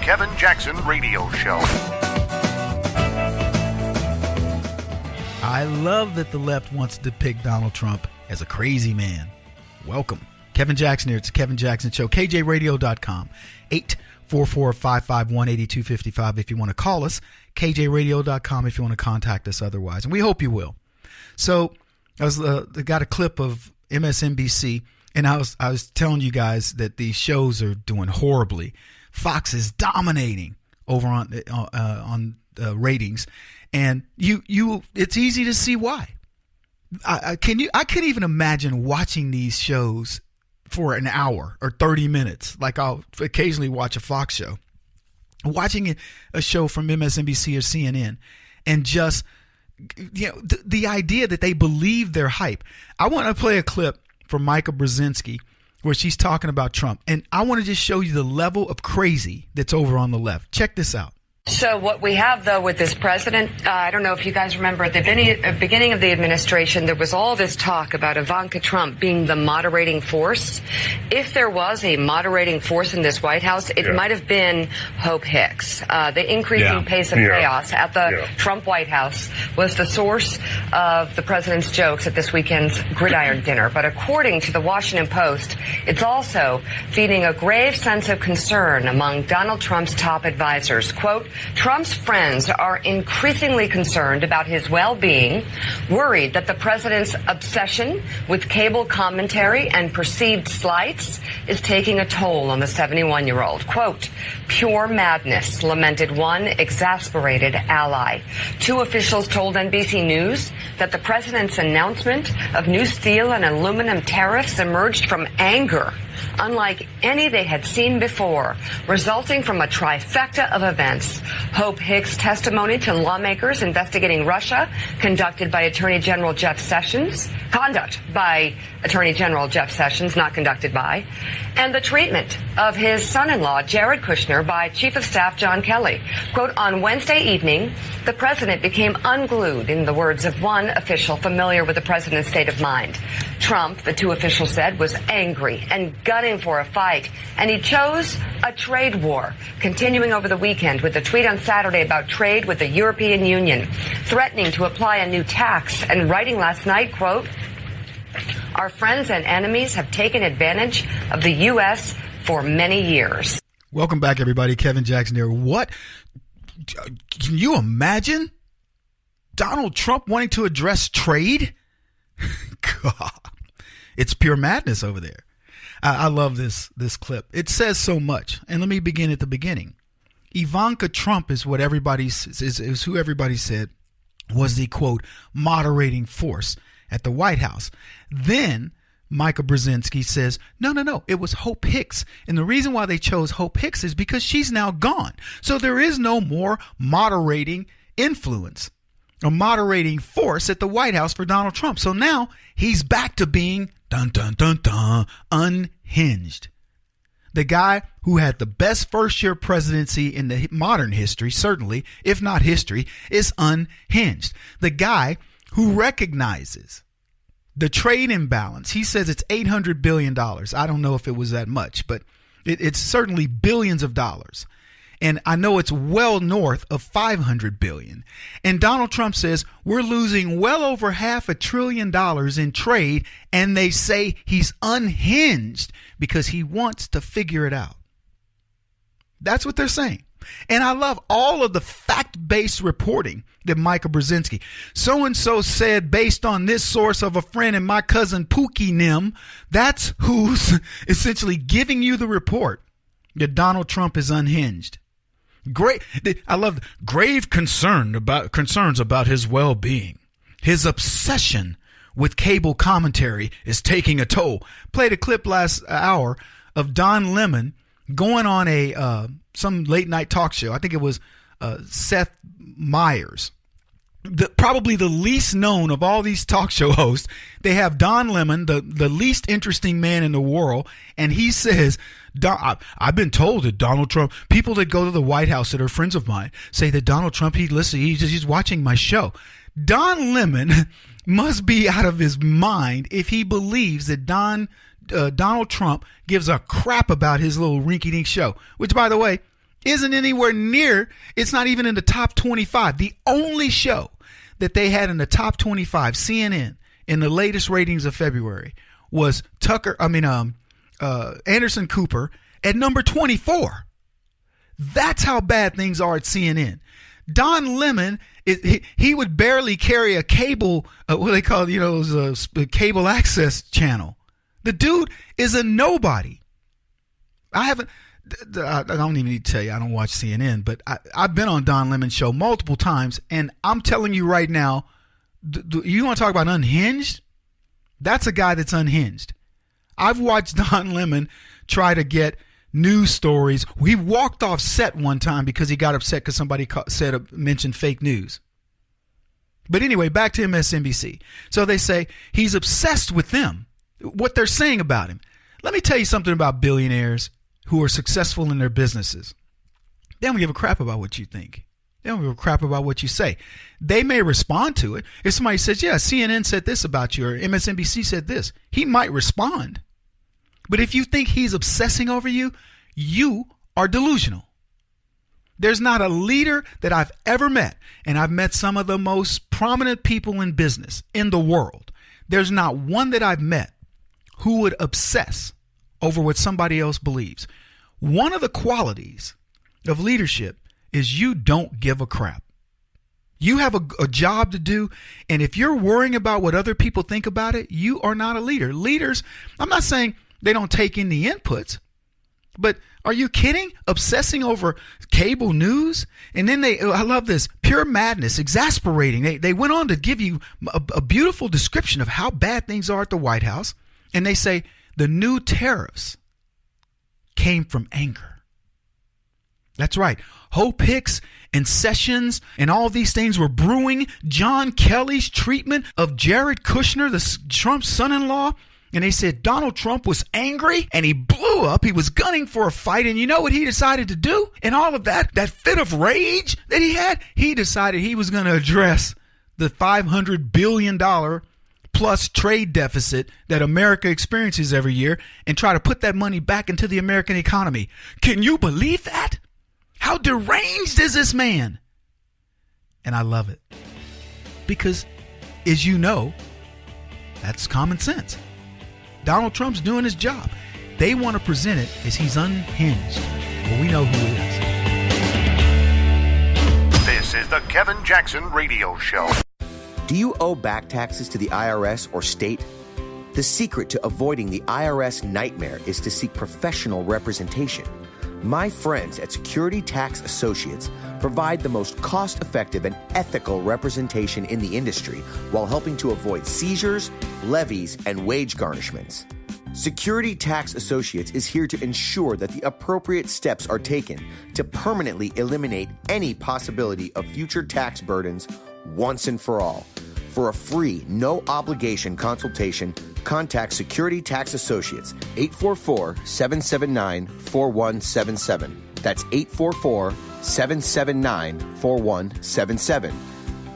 Kevin Jackson Radio Show. I love that the left wants to depict Donald Trump as a crazy man. Welcome. Kevin Jackson here. It's the Kevin Jackson Show. KJRadio.com. 844-551-8255 if you want to call us. KJRadio.com if you want to contact us otherwise. And we hope you will. So I got a clip of MSNBC, and I was telling you guys that these shows are doing horribly. Fox is dominating over on ratings, and it's easy to see why. I can't even imagine watching these shows for an hour or 30 minutes. Like I'll occasionally watch a Fox show, watching a show from MSNBC or CNN, and just the idea that they believe their hype. I want to play a clip from Micah Brzezinski where she's talking about Trump, and I want to just show you the level of crazy that's over on the left. Check this out. So what we have, though, with this president, I don't know if you guys remember at the beginning of the administration, there was all this talk about Ivanka Trump being the moderating force. If there was a moderating force in this White House, it might have been Hope Hicks. The increasing pace of chaos at the Trump White House was the source of the president's jokes at this weekend's gridiron dinner. But according to the Washington Post, it's also feeding a grave sense of concern among Donald Trump's top advisors. Quote, Trump's friends are increasingly concerned about his well-being, worried that the president's obsession with cable commentary and perceived slights is taking a toll on the 71-year-old. Quote, pure madness, lamented one exasperated ally. Two officials told NBC News that the president's announcement of new steel and aluminum tariffs emerged from anger, unlike any they had seen before, resulting from a trifecta of events. Hope Hicks' testimony to lawmakers investigating Russia, conducted by Attorney General Jeff Sessions, not conducted by, and the treatment of his son-in-law, Jared Kushner, by Chief of Staff John Kelly. Quote, on Wednesday evening, the president became unglued, in the words of one official familiar with the president's state of mind. Trump, the two officials said, was angry and gunning for a fight, and he chose a trade war, continuing over the weekend with a tweet on Saturday about trade with the European Union, threatening to apply a new tax, and writing last night, quote, our friends and enemies have taken advantage of the U.S. for many years. Welcome back, everybody. Kevin Jackson here. What? Can you imagine Donald Trump wanting to address trade? God, it's pure madness over there. I love this clip. It says so much. And let me begin at the beginning. Ivanka Trump is what is who everybody said was the, quote, moderating force at the White House. Then Micah Brzezinski says, no, it was Hope Hicks. And the reason why they chose Hope Hicks is because she's now gone. So there is no more moderating influence, a moderating force at the White House for Donald Trump. So now he's back to being unhinged. The guy who had the best first-year presidency in the modern history, certainly, if not history, is unhinged. The guy who recognizes the trade imbalance. He says it's $800 billion. I don't know if it was that much, but it's certainly billions of dollars. And I know it's well north of $500 billion. And Donald Trump says we're losing well over $500 billion in trade. And they say he's unhinged because he wants to figure it out. That's what they're saying. And I love all of the fact-based reporting that Micah Brzezinski. So-and-so said based on this source of a friend and my cousin Pookie Nim. That's who's essentially giving you the report that Donald Trump is unhinged. Great. I love grave concerns about his well-being. His obsession with cable commentary is taking a toll. Played a clip last hour of Don Lemon going on a some late night talk show. I think it was Seth Meyers. Probably the least known of all these talk show hosts. They have Don Lemon, the least interesting man in the world, and he says, I've been told that Donald Trump, people that go to the White House that are friends of mine, say that Donald Trump, he's watching my show. Don Lemon must be out of his mind if he believes that Donald Trump gives a crap about his little rinky-dink show, which, by the way, isn't anywhere near, it's not even in the top 25. The only show that they had in the top 25, CNN, in the latest ratings of February was Anderson Cooper at number 24. That's how bad things are at CNN. Don Lemon, he would barely carry a cable, what they call, a cable access channel. The dude is a nobody. I don't even need to tell you, I don't watch CNN, but I've been on Don Lemon's show multiple times, and I'm telling you right now, you want to talk about unhinged? That's a guy that's unhinged. I've watched Don Lemon try to get news stories. He walked off set one time because he got upset because somebody mentioned fake news. But anyway, back to MSNBC. So they say he's obsessed with them, what they're saying about him. Let me tell you something about billionaires who are successful in their businesses. They don't give a crap about what you think. They don't give a crap about what you say. They may respond to it. If somebody says, yeah, CNN said this about you, or MSNBC said this, he might respond. But if you think he's obsessing over you, you are delusional. There's not a leader that I've ever met, and I've met some of the most prominent people in business in the world. There's not one that I've met who would obsess over what somebody else believes. One of the qualities of leadership is you don't give a crap. You have a job to do, and if you're worrying about what other people think about it, you are not a leader. Leaders, I'm not saying they don't take in the inputs, but are you kidding? Obsessing over cable news? And then I love this, pure madness, exasperating. They went on to give you a beautiful description of how bad things are at the White House. And they say the new tariffs came from anger. That's right. Hope Hicks and Sessions and all these things were brewing. John Kelly's treatment of Jared Kushner, Trump's son-in-law. And they said Donald Trump was angry and he blew up. He was gunning for a fight. And you know what he decided to do? And all of that fit of rage that he had, he decided he was going to address the $500 billion plus trade deficit that America experiences every year and try to put that money back into the American economy. Can you believe that? How deranged is this man? And I love it. Because, as you know, that's common sense. Donald Trump's doing his job. They want to present it as he's unhinged. Well, we know who it is. This is the Kevin Jackson Radio Show. Do you owe back taxes to the IRS or state? The secret to avoiding the IRS nightmare is to seek professional representation. My friends at Security Tax Associates provide the most cost-effective and ethical representation in the industry while helping to avoid seizures, levies, and wage garnishments. Security Tax Associates is here to ensure that the appropriate steps are taken to permanently eliminate any possibility of future tax burdens once and for all. For a free, no-obligation consultation, contact Security Tax Associates, 844-779-4177. That's 844-779-4177.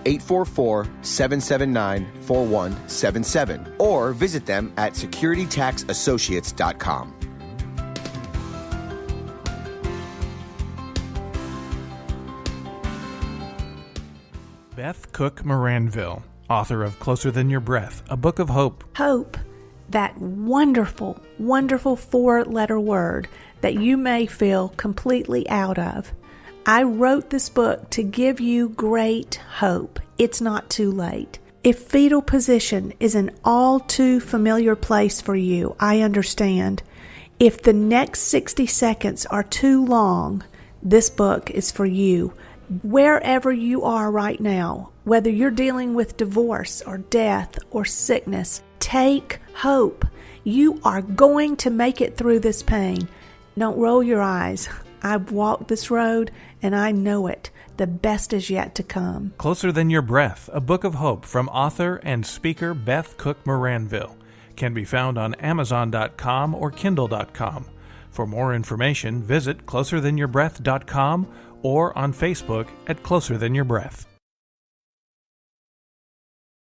844-779-4177. Or visit them at securitytaxassociates.com. Beth Cook Moranville, author of Closer Than Your Breath, a book of hope. Hope, that wonderful, wonderful four-letter word that you may feel completely out of. I wrote this book to give you great hope. It's not too late. If fetal position is an all too familiar place for you, I understand. If the next 60 seconds are too long, this book is for you. Wherever you are right now, whether you're dealing with divorce or death or sickness, take hope. You are going to make it through this pain. Don't roll your eyes. I've walked this road and I know it. The best is yet to come. Closer Than Your Breath, a book of hope from author and speaker Beth Cook Moranville, can be found on Amazon.com or Kindle.com. For more information, visit closerthanyourBreath.com or on Facebook at Closer Than Your Breath.